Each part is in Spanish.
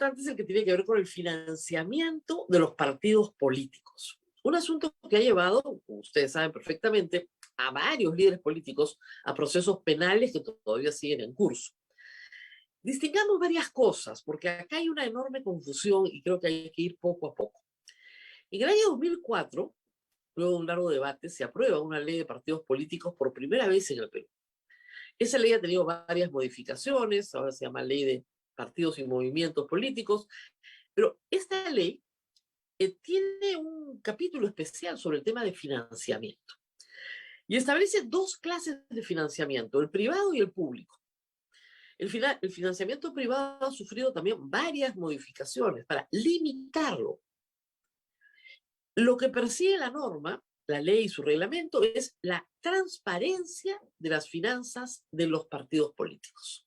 importante es el que tiene que ver con el financiamiento de los partidos políticos. Un asunto que ha llevado, como ustedes saben perfectamente, a varios líderes políticos a procesos penales que todavía siguen en curso. Distingamos varias cosas, porque acá hay una enorme confusión y creo que hay que ir poco a poco. En el año 2004, luego de un largo debate, se aprueba una ley de partidos políticos por primera vez en el Perú. Esa ley ha tenido varias modificaciones, ahora se llama Ley de Partidos y Movimientos Políticos, pero esta ley tiene un capítulo especial sobre el tema de financiamiento y establece dos clases de financiamiento, el privado y el público. El financiamiento privado ha sufrido también varias modificaciones para limitarlo. Lo que persigue la norma, la ley y su reglamento, es la transparencia de las finanzas de los partidos políticos.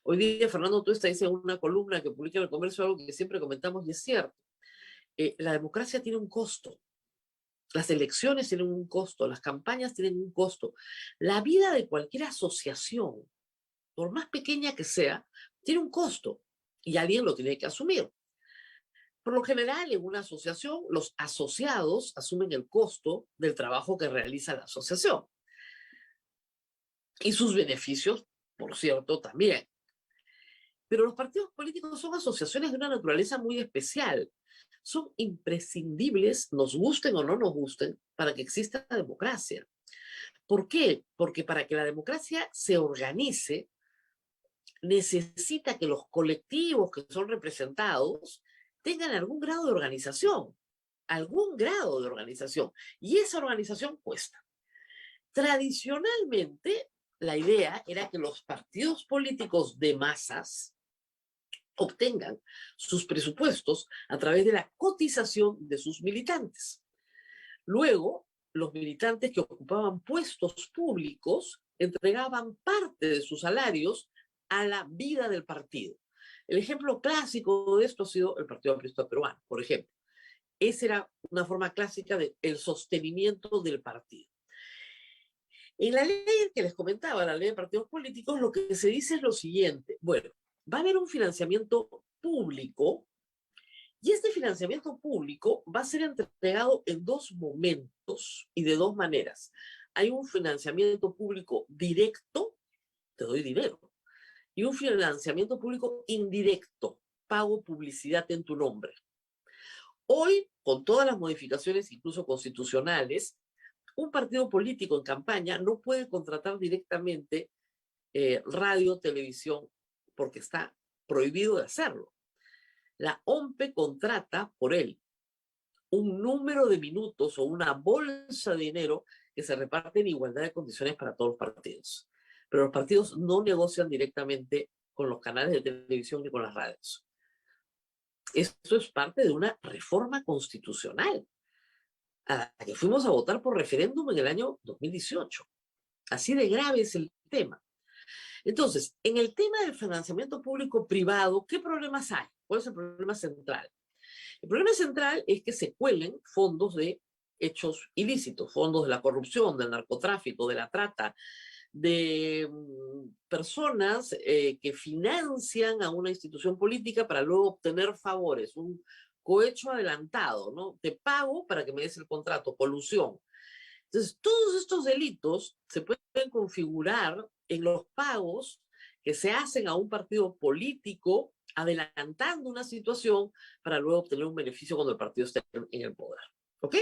Hoy día Fernando Tuesta dice en una columna que publica en El Comercio algo que siempre comentamos y es cierto. La democracia tiene un costo. Las elecciones tienen un costo, las campañas tienen un costo. La vida de cualquier asociación, por más pequeña que sea, tiene un costo y alguien lo tiene que asumir. Por lo general, en una asociación, los asociados asumen el costo del trabajo que realiza la asociación. Y sus beneficios, por cierto, también. Pero los partidos políticos son asociaciones de una naturaleza muy especial. Son imprescindibles, nos gusten o no nos gusten, para que exista la democracia. ¿Por qué? Porque para que la democracia se organice, necesita que los colectivos que son representados tengan algún grado de organización, y esa organización cuesta. Tradicionalmente, la idea era que los partidos políticos de masas obtengan sus presupuestos a través de la cotización de sus militantes. Luego, los militantes que ocupaban puestos públicos entregaban parte de sus salarios a la vida del partido. El ejemplo clásico de esto ha sido el Partido Aprista Peruano, por ejemplo. Esa era una forma clásica del sostenimiento del partido. En la ley que les comentaba, la ley de partidos políticos, lo que se dice es lo siguiente. Bueno, va a haber un financiamiento público y este financiamiento público va a ser entregado en dos momentos y de dos maneras. Hay un financiamiento público directo, te doy dinero, y un financiamiento público indirecto, pago publicidad en tu nombre. Hoy, con todas las modificaciones, incluso constitucionales, un partido político en campaña no puede contratar directamente radio, televisión, porque está prohibido de hacerlo. La OMPE contrata por él un número de minutos o una bolsa de dinero que se reparte en igualdad de condiciones para todos los partidos. Pero los partidos no negocian directamente con los canales de televisión ni con las radios. Esto es parte de una reforma constitucional a la que fuimos a votar por referéndum en el año 2018. Así de grave es el tema. Entonces, en el tema del financiamiento público-privado, ¿qué problemas hay? ¿Cuál es el problema central? El problema central es que se cuelen fondos de hechos ilícitos, fondos de la corrupción, del narcotráfico, de la trata, de personas que financian a una institución política para luego obtener favores, un cohecho adelantado, ¿no? Te pago para que me des el contrato, colusión. Entonces, todos estos delitos se pueden configurar en los pagos que se hacen a un partido político adelantando una situación para luego obtener un beneficio cuando el partido esté en el poder. ¿Ok?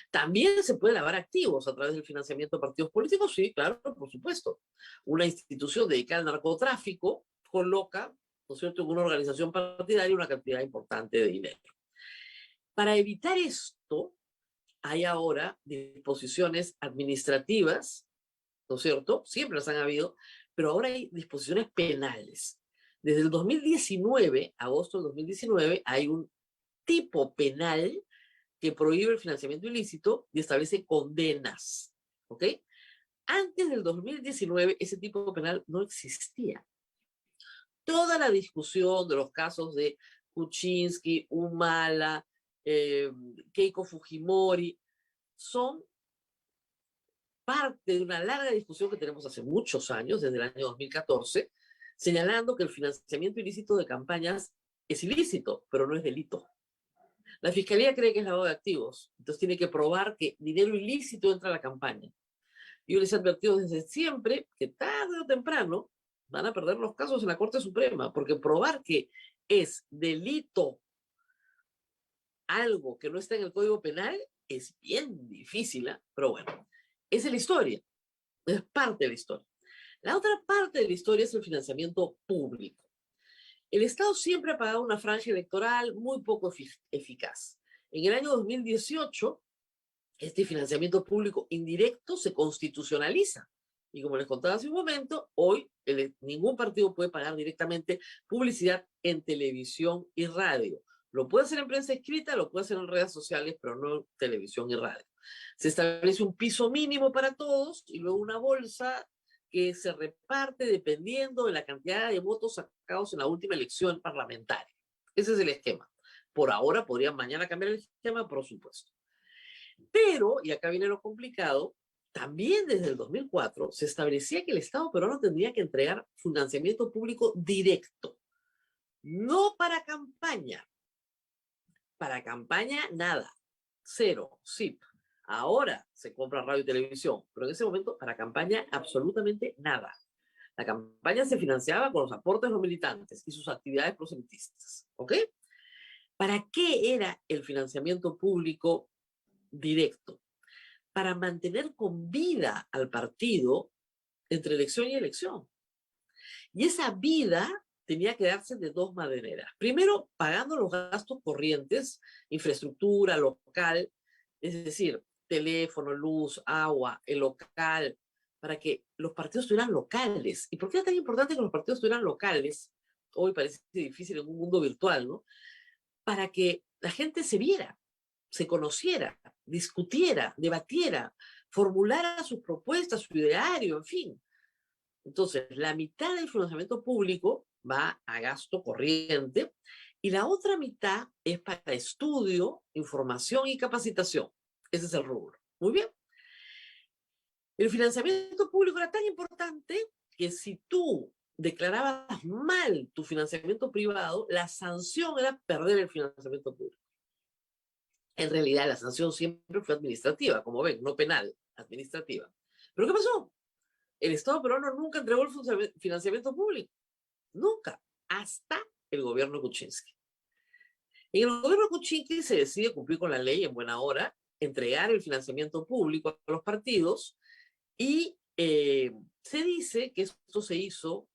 También se puede lavar activos a través del financiamiento de partidos políticos, sí, claro, por supuesto. Una institución dedicada al narcotráfico coloca, ¿no es cierto?, en una organización partidaria una cantidad importante de dinero. Para evitar esto, hay ahora disposiciones administrativas, ¿no es cierto? Siempre las han habido, pero ahora hay disposiciones penales. Desde el 2019, agosto del 2019, hay un tipo penal que prohíbe el financiamiento ilícito y establece condenas, ¿ok? Antes del 2019, ese tipo penal no existía. Toda la discusión de los casos de Kuczynski, Humala, Keiko Fujimori, son parte de una larga discusión que tenemos hace muchos años, desde el año 2014, señalando que el financiamiento ilícito de campañas Es ilícito, pero no es delito. La fiscalía cree que es lavado de activos, entonces tiene que probar que dinero ilícito entra a la campaña. Yo les he advertido desde siempre que tarde o temprano van a perder los casos en la Corte Suprema, porque probar que es delito algo que no está en el Código Penal es bien difícil, ¿eh? Pero bueno, esa es la historia, es parte de la historia. La otra parte de la historia es el financiamiento público. El Estado siempre ha pagado una franja electoral muy poco eficaz. En el año 2018, este financiamiento público indirecto se constitucionaliza. Y como les contaba hace un momento, hoy ningún partido puede pagar directamente publicidad en televisión y radio. Lo puede hacer en prensa escrita, lo puede hacer en redes sociales, pero no en televisión y radio. Se establece un piso mínimo para todos y luego una bolsa que se reparte dependiendo de la cantidad de votos sacados en la última elección parlamentaria. Ese es el esquema. Por ahora podrían mañana cambiar el esquema, por supuesto. Pero, y acá viene lo complicado, también desde el 2004 se establecía que el Estado peruano tendría que entregar financiamiento público directo, no para campaña. Para campaña, nada. Cero, SIP. Ahora se compra radio y televisión, pero en ese momento para campaña absolutamente nada. La campaña se financiaba con los aportes de los militantes y sus actividades proselitistas. ¿Ok? ¿Para qué era el financiamiento público directo? Para mantener con vida al partido entre elección y elección. Y esa vida tenía que darse de dos maneras. Primero, pagando los gastos corrientes, infraestructura local, es decir, teléfono, luz, agua, el local, para que los partidos estuvieran locales. ¿Y por qué era tan importante que los partidos estuvieran locales? Hoy parece difícil en un mundo virtual, ¿no? Para que la gente se viera, se conociera, discutiera, debatiera, formulara sus propuestas, su ideario, en fin. Entonces, la mitad del financiamiento público va a gasto corriente y la otra mitad es para estudio, información y capacitación. Ese es el rubro. Muy bien. El financiamiento público era tan importante que si tú declarabas mal tu financiamiento privado, la sanción era perder el financiamiento público. En realidad, la sanción siempre fue administrativa, como ven, no penal, administrativa. ¿Pero qué pasó? El Estado peruano nunca entregó el financiamiento público. Nunca. Hasta el gobierno de Kuczynski. En el gobierno de Kuczynski se decide cumplir con la ley en buena hora, entregar el financiamiento público a los partidos y se dice que esto se hizo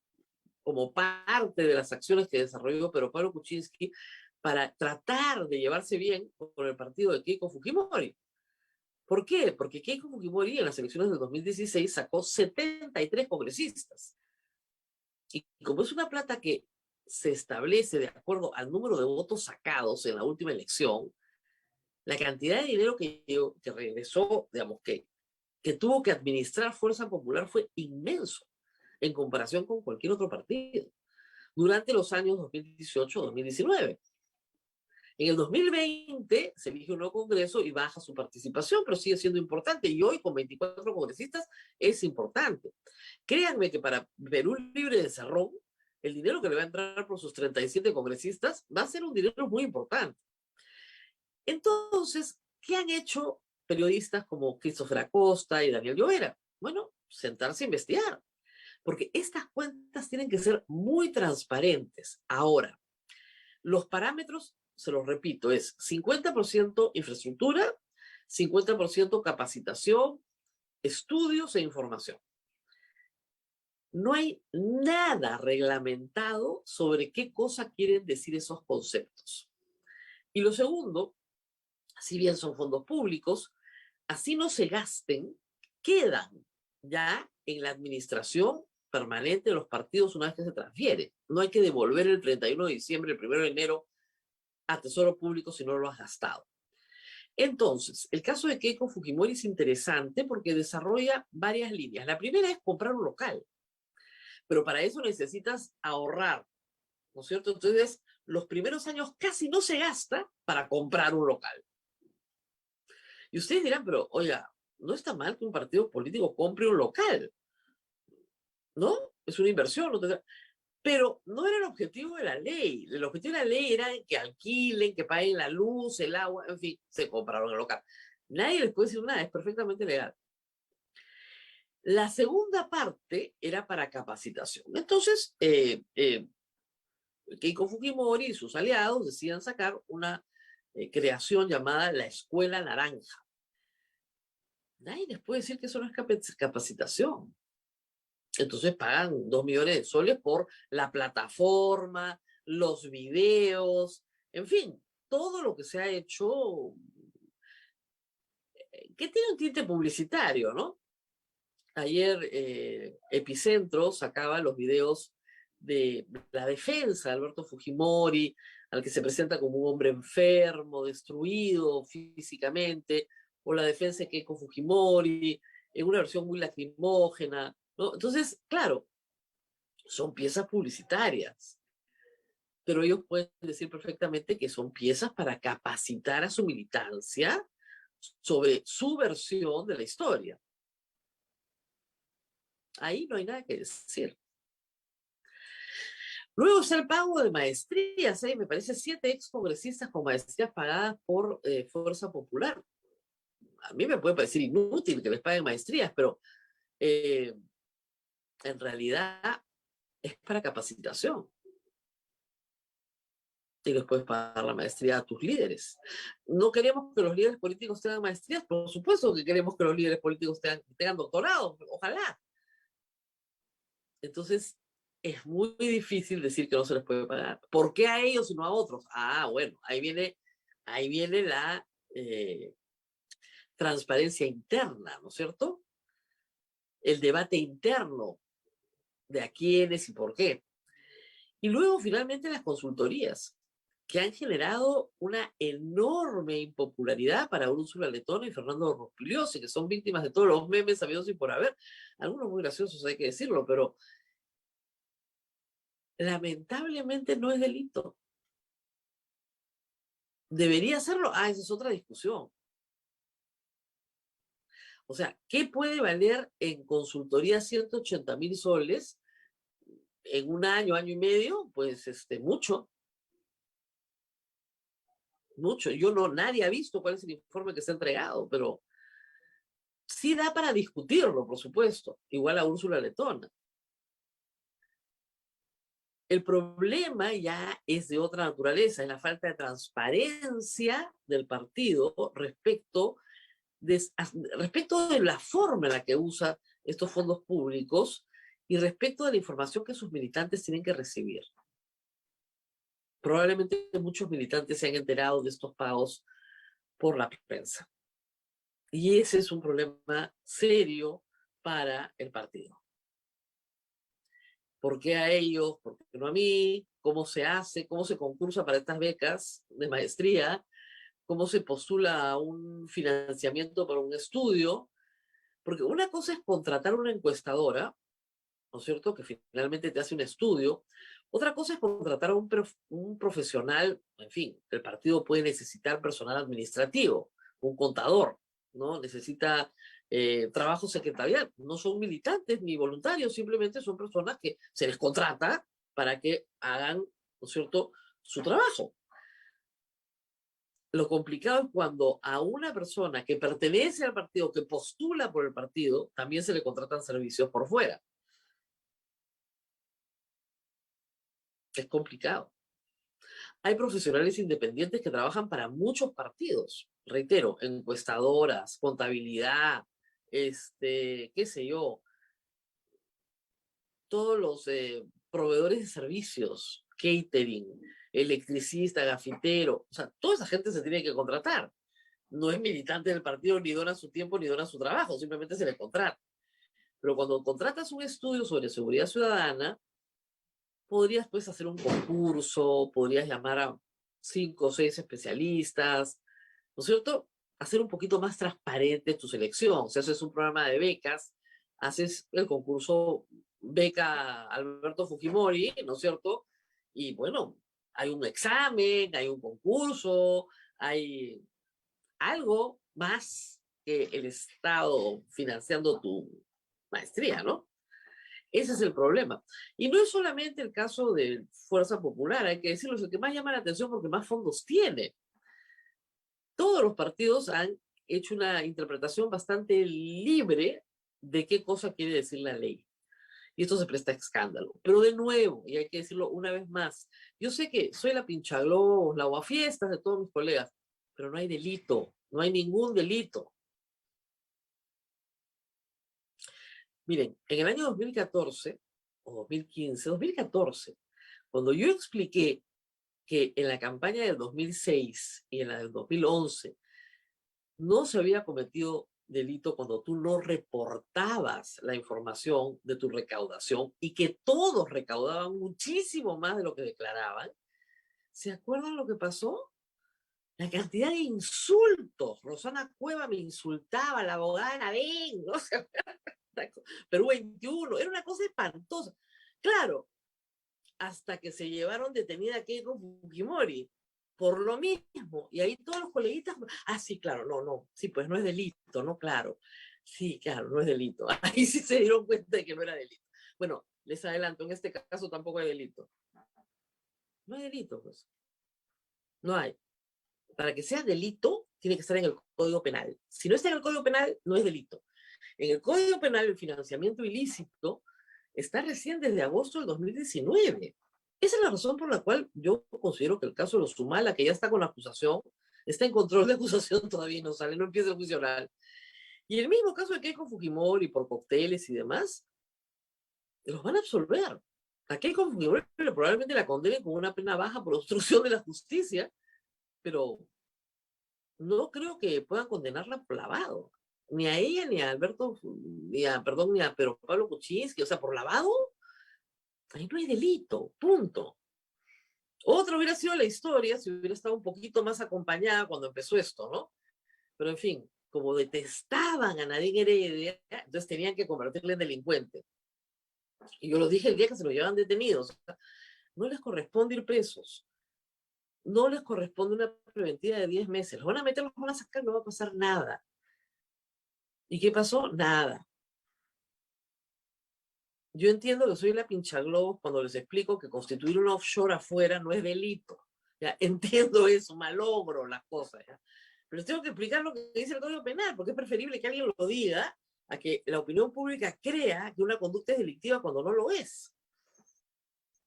como parte de las acciones que desarrolló Pablo Kuczynski para tratar de llevarse bien con el partido de Keiko Fujimori. ¿Por qué? Porque Keiko Fujimori en las elecciones del 2016 sacó 73 congresistas. Y como es una plata que se establece de acuerdo al número de votos sacados en la última elección, la cantidad de dinero que regresó, digamos, que tuvo que administrar Fuerza Popular fue inmenso en comparación con cualquier otro partido durante los años 2018-2019. En el 2020 se elige un nuevo Congreso y baja su participación, pero sigue siendo importante. Y hoy, con 24 congresistas, es importante. Créanme que para Perú Libre de Cerrón, el dinero que le va a entrar por sus 37 congresistas va a ser un dinero muy importante. Entonces, ¿qué han hecho periodistas como Christopher Acosta y Daniel Llovera? Bueno, sentarse a investigar, porque estas cuentas tienen que ser muy transparentes. Ahora, los parámetros, se los repito, es 50% infraestructura, 50% capacitación, estudios e información. No hay nada reglamentado sobre qué cosa quieren decir esos conceptos. Y lo segundo, si bien son fondos públicos, así no se gasten, quedan ya en la administración permanente de los partidos una vez que se transfiere. No hay que devolver el 31 de diciembre, el 1 de enero a Tesoro Público si no lo has gastado. Entonces, el caso de Keiko Fujimori es interesante porque desarrolla varias líneas. La primera es comprar un local, pero para eso necesitas ahorrar, ¿no es cierto? Entonces, los primeros años casi no se gasta para comprar un local. Y ustedes dirán, pero oiga, no está mal que un partido político compre un local, ¿no? Es una inversión, ¿no? Pero no era el objetivo de la ley. El objetivo de la ley era que alquilen, que paguen la luz, el agua, en fin, se compraron el local. Nadie les puede decir nada, es perfectamente legal. La segunda parte era para capacitación. Entonces, Keiko Fujimori y sus aliados decían sacar una creación llamada la Escuela Naranja. Nadie les puede decir que eso no es capacitación. Entonces pagan 2 millones de soles por la plataforma, los videos, en fin, todo lo que se ha hecho, que tiene un tinte publicitario, ¿no? Ayer Epicentro sacaba los videos de la defensa de Alberto Fujimori, al que se presenta como un hombre enfermo, destruido físicamente, o la defensa de Keiko Fujimori, en una versión muy lacrimógena, ¿no? Entonces, claro, son piezas publicitarias, pero ellos pueden decir perfectamente que son piezas para capacitar a su militancia sobre su versión de la historia. Ahí no hay nada que decir. Luego está el pago de maestrías, ¿eh? Me parece 7 excongresistas con maestrías pagadas por Fuerza Popular. A mí me puede parecer inútil que les paguen maestrías, pero en realidad es para capacitación. Y les puedes pagar la maestría a tus líderes. ¿No queremos que los líderes políticos tengan maestrías? Por supuesto que queremos que los líderes políticos tengan doctorados, ojalá. Entonces, es muy difícil decir que no se les puede pagar. ¿Por qué a ellos y no a otros? Ah, bueno, ahí viene la transparencia interna, ¿no es cierto? El debate interno de a quiénes y por qué. Y luego, finalmente, las consultorías, que han generado una enorme impopularidad para Úrsula Letona y Fernando Rospigliosi, que son víctimas de todos los memes habidos y por haber. Algunos muy graciosos, hay que decirlo, pero lamentablemente no es delito. ¿Debería hacerlo? Ah, esa es otra discusión. O sea, ¿qué puede valer en consultoría 180.000 soles en un año, año y medio? Pues mucho, mucho. Nadie ha visto cuál es el informe que se ha entregado, pero sí da para discutirlo, por supuesto, igual a Úrsula Letona. El problema ya es de otra naturaleza, es la falta de transparencia del partido respecto de la forma en la que usa estos fondos públicos y respecto de la información que sus militantes tienen que recibir. Probablemente muchos militantes se han enterado de estos pagos por la prensa. Y ese es un problema serio para el partido. ¿Por qué a ellos? ¿Por qué no a mí? ¿Cómo se hace? ¿Cómo se concursa para estas becas de maestría? ¿Cómo se postula a un financiamiento para un estudio? Porque una cosa es contratar una encuestadora, ¿no es cierto?, que finalmente te hace un estudio. Otra cosa es contratar a un profesional, en fin, el partido puede necesitar personal administrativo, un contador, ¿no? Necesita trabajo secretarial. No son militantes ni voluntarios, simplemente son personas que se les contrata para que hagan, ¿no es cierto?, su trabajo. Lo complicado es cuando a una persona que pertenece al partido, que postula por el partido, también se le contratan servicios por fuera. Es complicado. Hay profesionales independientes que trabajan para muchos partidos. Reitero, encuestadoras, contabilidad, qué sé yo, todos los proveedores de servicios, catering, electricista, gafitero, o sea, toda esa gente se tiene que contratar. No es militante del partido, ni dona su tiempo, ni dona su trabajo, simplemente se le contrata. Pero cuando contratas un estudio sobre seguridad ciudadana, podrías pues hacer un concurso, podrías llamar a 5 o 6 especialistas, ¿no es cierto? Hacer un poquito más transparente tu selección. Si haces un programa de becas, haces el concurso Beca Alberto Fujimori, ¿no es cierto? Y bueno, hay un examen, hay un concurso, hay algo más que el Estado financiando tu maestría, ¿no? Ese es el problema. Y no es solamente el caso de Fuerza Popular, hay que decirlo, es el que más llama la atención porque más fondos tiene. Todos los partidos han hecho una interpretación bastante libre de qué cosa quiere decir la ley. Y esto se presta a escándalo. Pero de nuevo, y hay que decirlo una vez más, yo sé que soy la pinchaglobos, la aguafiestas de todos mis colegas, pero no hay delito, no hay ningún delito. Miren, en el año 2014 o 2015, 2014, cuando yo expliqué que en la campaña del 2006 y en la del 2011 no se había cometido delito cuando tú no reportabas la información de tu recaudación y que todos recaudaban muchísimo más de lo que declaraban, ¿se acuerdan lo que pasó? La cantidad de insultos. Rosana Cueva me insultaba, la abogada ven, ¿no? Perú 21, era una cosa espantosa. Claro, hasta que se llevaron detenida a Keiko Fujimori por lo mismo. Y ahí todos los coleguitas, sí, claro, no, sí, pues no es delito, no, claro. Sí, claro, no es delito. Ahí sí se dieron cuenta de que no era delito. Bueno, les adelanto, en este caso tampoco hay delito. No hay delito, pues. No hay. Para que sea delito, tiene que estar en el Código Penal. Si no está en el Código Penal, no es delito. En el Código Penal, el financiamiento ilícito está recién desde agosto del 2019. Esa es la razón por la cual yo considero que el caso de los Sumala, que ya está con la acusación, está en control de acusación, todavía no sale, no empieza el juicio oral. Y el mismo caso de Keiko Fujimori por cócteles y demás, los van a absolver. A Keiko Fujimori probablemente la condenen con una pena baja por obstrucción de la justicia, pero no creo que puedan condenarla por lavado. Ni a ella, ni a Alberto, ni a Pedro Pablo Kuczynski, o sea, por lavado, ahí no hay delito, punto. Otra hubiera sido la historia si hubiera estado un poquito más acompañada cuando empezó esto, ¿no? Pero en fin, como detestaban a Nadine Heredia, entonces tenían que convertirle en delincuente. Y yo lo dije el día que se lo llevan detenidos. O sea, no les corresponde ir presos. No les corresponde una preventiva de 10 meses. Los van a meter, los van a sacar, no va a pasar nada. ¿Y qué pasó? Nada. Yo entiendo que soy la pinchaglobos cuando les explico que constituir un offshore afuera no es delito. ¿Ya? Entiendo eso, malogro las cosas. ¿Ya? Pero les tengo que explicar lo que dice el Código Penal, porque es preferible que alguien lo diga a que la opinión pública crea que una conducta es delictiva cuando no lo es.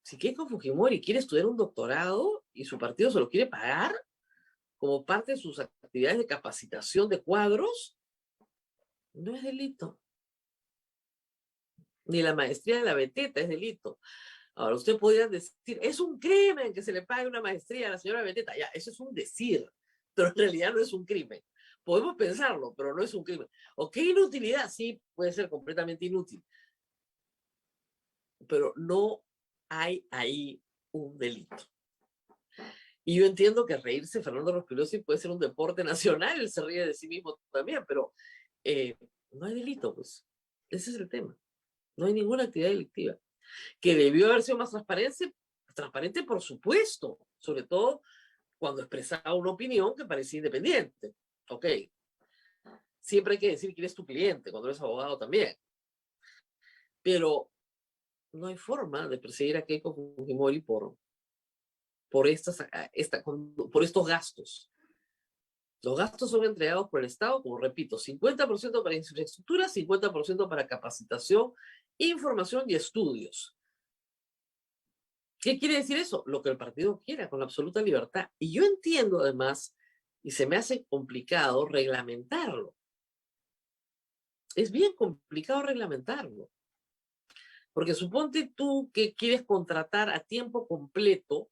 Si Keiko Fujimori quiere estudiar un doctorado y su partido se lo quiere pagar como parte de sus actividades de capacitación de cuadros, no es delito. Ni la maestría de la Beteta es delito. Ahora, usted podría decir, es un crimen que se le pague una maestría a la señora Beteta. Ya, eso es un decir, pero en realidad no es un crimen. Podemos pensarlo, pero no es un crimen. ¿O qué inutilidad? Sí, puede ser completamente inútil. Pero no hay ahí un delito. Y yo entiendo que reírse Fernando Rospigliosi puede ser un deporte nacional, él se ríe de sí mismo también, pero no hay delito, pues. Ese es el tema. No hay ninguna actividad delictiva. Que debió haber sido más transparente, por supuesto, sobre todo cuando expresaba una opinión que parecía independiente. Ok. Siempre hay que decir quién es tu cliente, cuando eres abogado también. Pero no hay forma de perseguir a Keiko Fujimori por estos gastos. Los gastos son entregados por el Estado, como repito, 50% para infraestructura, 50% para capacitación, información y estudios. ¿Qué quiere decir eso? Lo que el partido quiera, con absoluta libertad. Y yo entiendo además, y se me hace complicado reglamentarlo. Es bien complicado reglamentarlo. Porque suponte tú que quieres contratar a tiempo completo,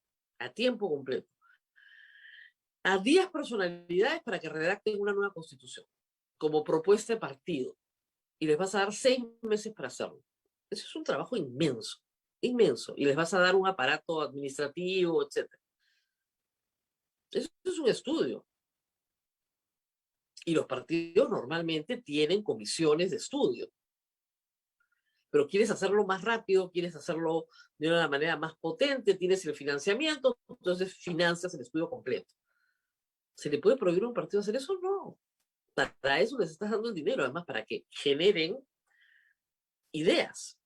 a 10 personalidades para que redacten una nueva constitución, como propuesta de partido, y les vas a dar 6 meses para hacerlo. Eso es un trabajo inmenso, inmenso, y les vas a dar un aparato administrativo, etc. Eso es un estudio. Y los partidos normalmente tienen comisiones de estudio. Pero quieres hacerlo más rápido, quieres hacerlo de una manera más potente, tienes el financiamiento, entonces financias el estudio completo. ¿Se le puede prohibir a un partido hacer eso? No. Para eso les estás dando el dinero, además, para que generen ideas.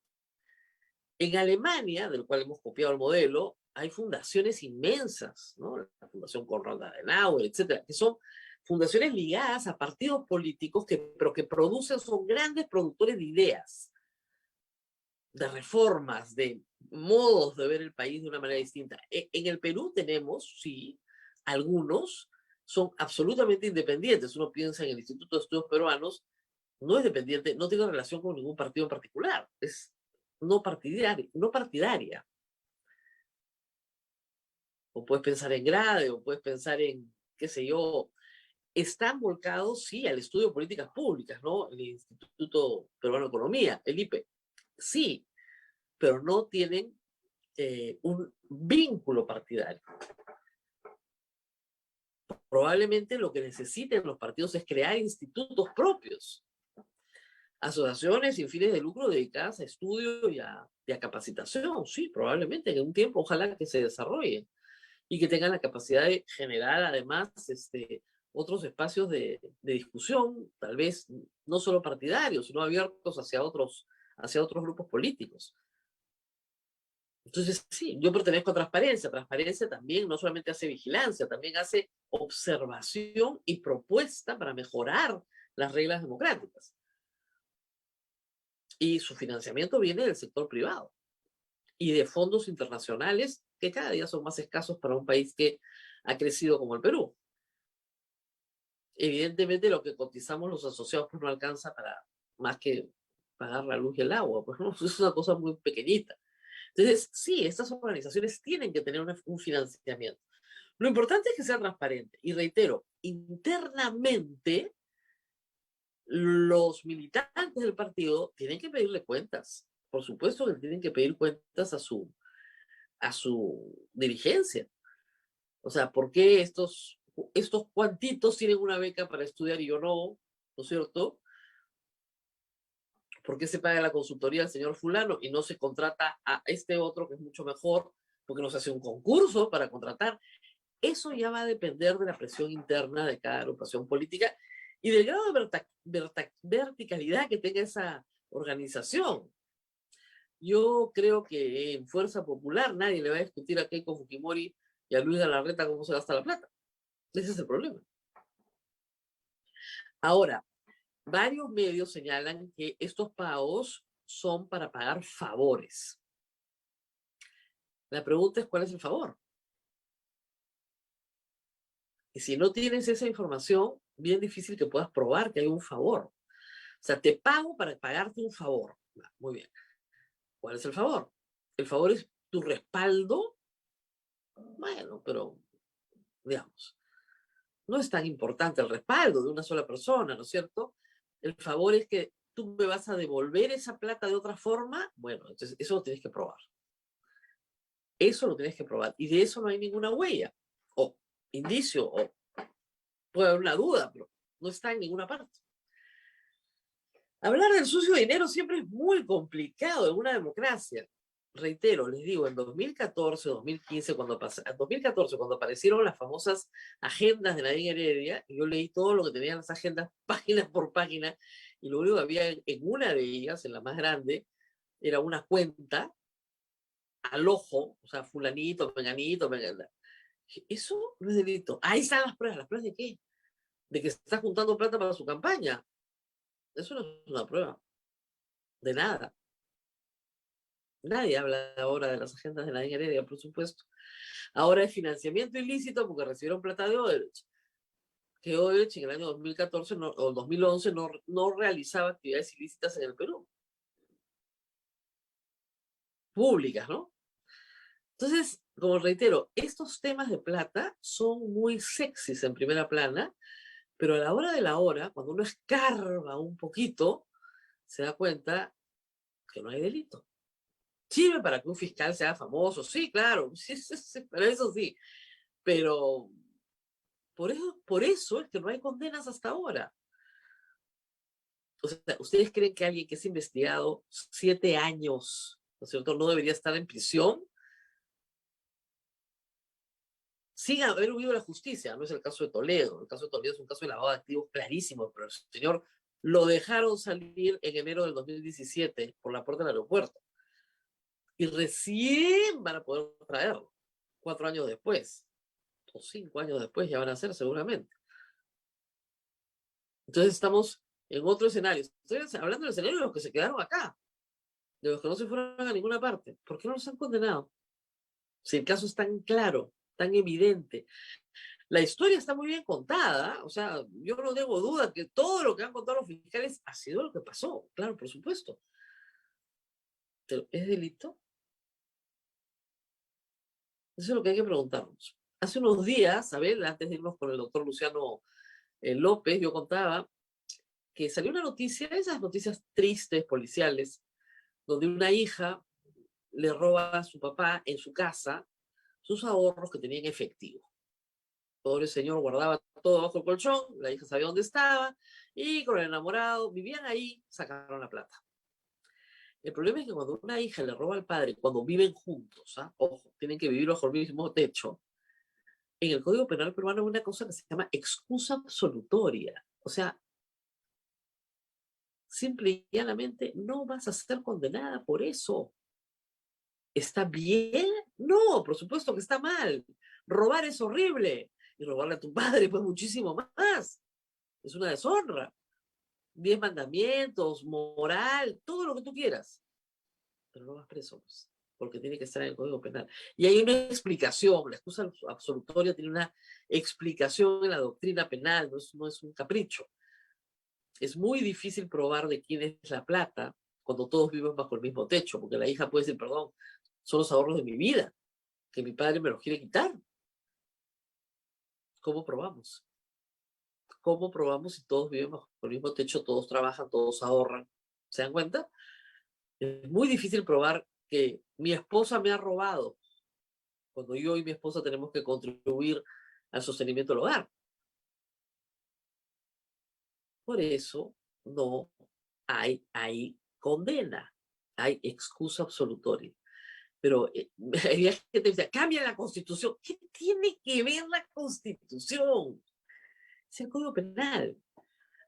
En Alemania, del cual hemos copiado el modelo, hay fundaciones inmensas, ¿no? La Fundación Konrad Adenauer, etcétera, que son fundaciones ligadas a partidos políticos pero que producen, son grandes productores de ideas, de reformas, de modos de ver el país de una manera distinta. En el Perú tenemos, sí, algunos son absolutamente independientes. Uno piensa en el Instituto de Estudios Peruanos, no es dependiente, no tiene relación con ningún partido en particular, es no partidaria, no partidaria. O puedes pensar en Grade, o puedes pensar en, qué sé yo, están volcados, sí, al estudio de políticas públicas, ¿no? El Instituto Peruano de Economía, el IPE, sí, pero no tienen un vínculo partidario. Probablemente lo que necesiten los partidos es crear institutos propios, asociaciones sin fines de lucro dedicadas a estudio y a capacitación, sí, probablemente en un tiempo, ojalá que se desarrollen y que tengan la capacidad de generar además otros espacios de discusión, tal vez no solo partidarios, sino abiertos hacia otros grupos políticos. Entonces, sí, yo pertenezco a Transparencia. Transparencia también no solamente hace vigilancia, también hace observación y propuesta para mejorar las reglas democráticas. Y su financiamiento viene del sector privado y de fondos internacionales que cada día son más escasos para un país que ha crecido como el Perú. Evidentemente lo que cotizamos los asociados pues no alcanza para más que pagar la luz y el agua, pues no, es una cosa muy pequeñita. Entonces, sí, estas organizaciones tienen que tener un financiamiento. Lo importante es que sea transparente. Y reitero, internamente los militantes del partido tienen que pedirle cuentas. Por supuesto que tienen que pedir cuentas a su dirigencia. O sea, ¿por qué estos cuantitos tienen una beca para estudiar y yo no? ¿No es cierto? ¿Por qué se paga la consultoría al señor fulano y no se contrata a este otro que es mucho mejor? Porque no se hace un concurso para contratar. Eso ya va a depender de la presión interna de cada agrupación política y del grado de verticalidad que tenga esa organización. Yo creo que en Fuerza Popular nadie le va a discutir a Keiko Fujimori y a Luis Galarreta cómo se gasta la plata. Ese es el problema. Ahora, varios medios señalan que estos pagos son para pagar favores. La pregunta es, ¿cuál es el favor? Y si no tienes esa información, bien difícil que puedas probar que hay un favor. O sea, te pago para pagarte un favor. Muy bien. ¿Cuál es el favor? El favor es tu respaldo. Bueno, pero, digamos, no es tan importante el respaldo de una sola persona, ¿no es cierto? El favor es que tú me vas a devolver esa plata de otra forma. Bueno, entonces eso lo tienes que probar. Eso lo tienes que probar. Y de eso no hay ninguna huella, o indicio, o puede haber una duda, pero no está en ninguna parte. Hablar del sucio dinero siempre es muy complicado en una democracia. Reitero, les digo, en 2014, 2015, 2014, cuando aparecieron las famosas agendas de Nadine Heredia, yo leí todo lo que tenían las agendas página por página, y lo único que había en una de ellas, en la más grande, era una cuenta al ojo, o sea, fulanito, menganito, eso no es delito. Ahí están las pruebas de qué? De que está juntando plata para su campaña. Eso no es una prueba, de nada. Nadie habla ahora de las agendas de Nadine Heredia, por supuesto. Ahora es financiamiento ilícito porque recibieron plata de Odebrecht. Que Odebrecht en el año 2014 o 2011 no realizaba actividades ilícitas en el Perú. Públicas, ¿no? Entonces, como reitero, estos temas de plata son muy sexys en primera plana, pero a la hora de la hora, cuando uno escarba un poquito, se da cuenta que no hay delito. Sirve para que un fiscal sea famoso, sí, claro, sí, pero eso sí, pero por eso es que no hay condenas hasta ahora. O sea, ¿ustedes creen que alguien que es investigado 7 años, ¿no es cierto?, no debería estar en prisión sin haber huido la justicia? No es el caso de Toledo. El caso de Toledo es un caso de lavado de activos clarísimo, pero el señor lo dejaron salir en enero del 2017 por la puerta del aeropuerto. Y recién van a poder traerlo, 4 años después, o 5 años después ya van a ser seguramente. Entonces estamos en otro escenario. Estoy hablando del escenario de los que se quedaron acá, de los que no se fueron a ninguna parte. ¿Por qué no los han condenado? Si el caso es tan claro, tan evidente. La historia está muy bien contada, o sea, yo no tengo duda que todo lo que han contado los fiscales ha sido lo que pasó, claro, por supuesto. Pero ¿es delito? Eso es lo que hay que preguntarnos. Hace unos días, Abel, antes de irnos con el doctor Luciano López, yo contaba que salió una noticia, esas noticias tristes, policiales, donde una hija le roba a su papá en su casa sus ahorros que tenía en efectivo. Pobre señor guardaba todo bajo el colchón, la hija sabía dónde estaba, y con el enamorado vivían ahí, sacaron la plata. El problema es que cuando una hija le roba al padre, cuando viven juntos, ojo, tienen que vivir bajo el mismo techo, en el Código Penal peruano hay una cosa que se llama excusa absolutoria. O sea, simple y llanamente no vas a ser condenada por eso. ¿Está bien? No, por supuesto que está mal. Robar es horrible. Y robarle a tu padre, pues muchísimo más. Es una deshonra. 10 mandamientos, moral, todo lo que tú quieras. Pero no vas preso, pues, porque tiene que estar en el Código Penal. Y hay una explicación, la excusa absolutoria tiene una explicación en la doctrina penal, no es un capricho. Es muy difícil probar de quién es la plata cuando todos viven bajo el mismo techo, porque la hija puede decir, perdón, son los ahorros de mi vida, que mi padre me los quiere quitar. ¿Cómo probamos? ¿Cómo probamos si todos viven bajo el mismo techo, todos trabajan, todos ahorran? ¿Se dan cuenta? Es muy difícil probar que mi esposa me ha robado cuando yo y mi esposa tenemos que contribuir al sostenimiento del hogar. Por eso no hay condena, hay excusa absolutoria. Pero hay gente que dice, cambia la Constitución. ¿Qué tiene que ver la Constitución? Es el Código Penal.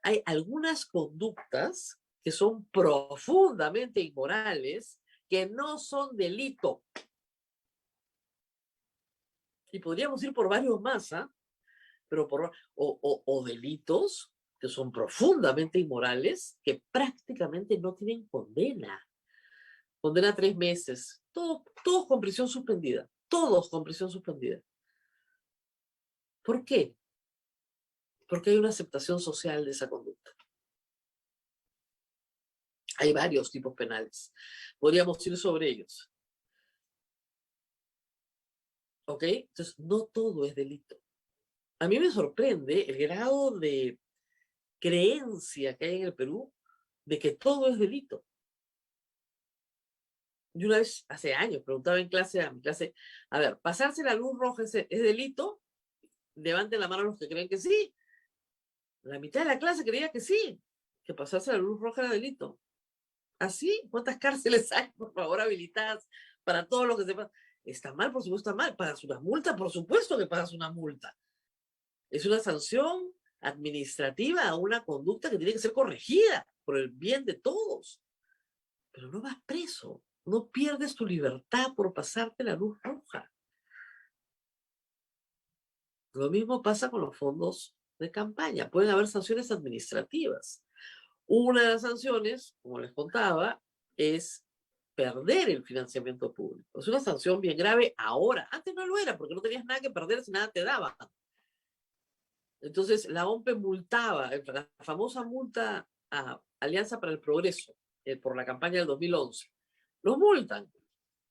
Hay algunas conductas que son profundamente inmorales, que no son delito. Y podríamos ir por varios más, pero o delitos que son profundamente inmorales, que prácticamente no tienen condena. Condena 3 meses. Todos con prisión suspendida. Todos con prisión suspendida. ¿Por qué? Porque hay una aceptación social de esa conducta. Hay varios tipos penales. Podríamos ir sobre ellos. ¿Ok? Entonces, no todo es delito. A mí me sorprende el grado de creencia que hay en el Perú de que todo es delito. Yo una vez, hace años, preguntaba en clase a mi clase, a ver, ¿pasarse la luz roja es delito? Levanten la mano los que creen que sí. La mitad de la clase creía que sí, que pasarse la luz roja era delito. ¿Así? ¿Cuántas cárceles hay, por favor, habilitadas para todos los que sepan? Está mal, por supuesto, está mal. ¿Pagas una multa? Por supuesto que pagas una multa. Es una sanción administrativa a una conducta que tiene que ser corregida por el bien de todos. Pero no vas preso. No pierdes tu libertad por pasarte la luz roja. Lo mismo pasa con los fondos de campaña. Pueden haber sanciones administrativas. Una de las sanciones, como les contaba, es perder el financiamiento público. Es una sanción bien grave ahora. Antes no lo era porque no tenías nada que perder si nada te daban. Entonces la OMPE multaba, la famosa multa a Alianza para el Progreso por la campaña del 2011. Los multan.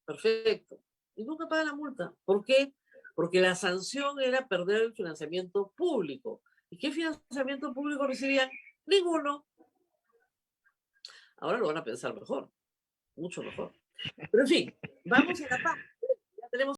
Perfecto. Y nunca pagan la multa. ¿Por qué? Porque la sanción era perder el financiamiento público. ¿Y qué financiamiento público recibían? Ninguno. Ahora lo van a pensar mejor, mucho mejor. Pero en fin, vamos a la paz. Ya tenemos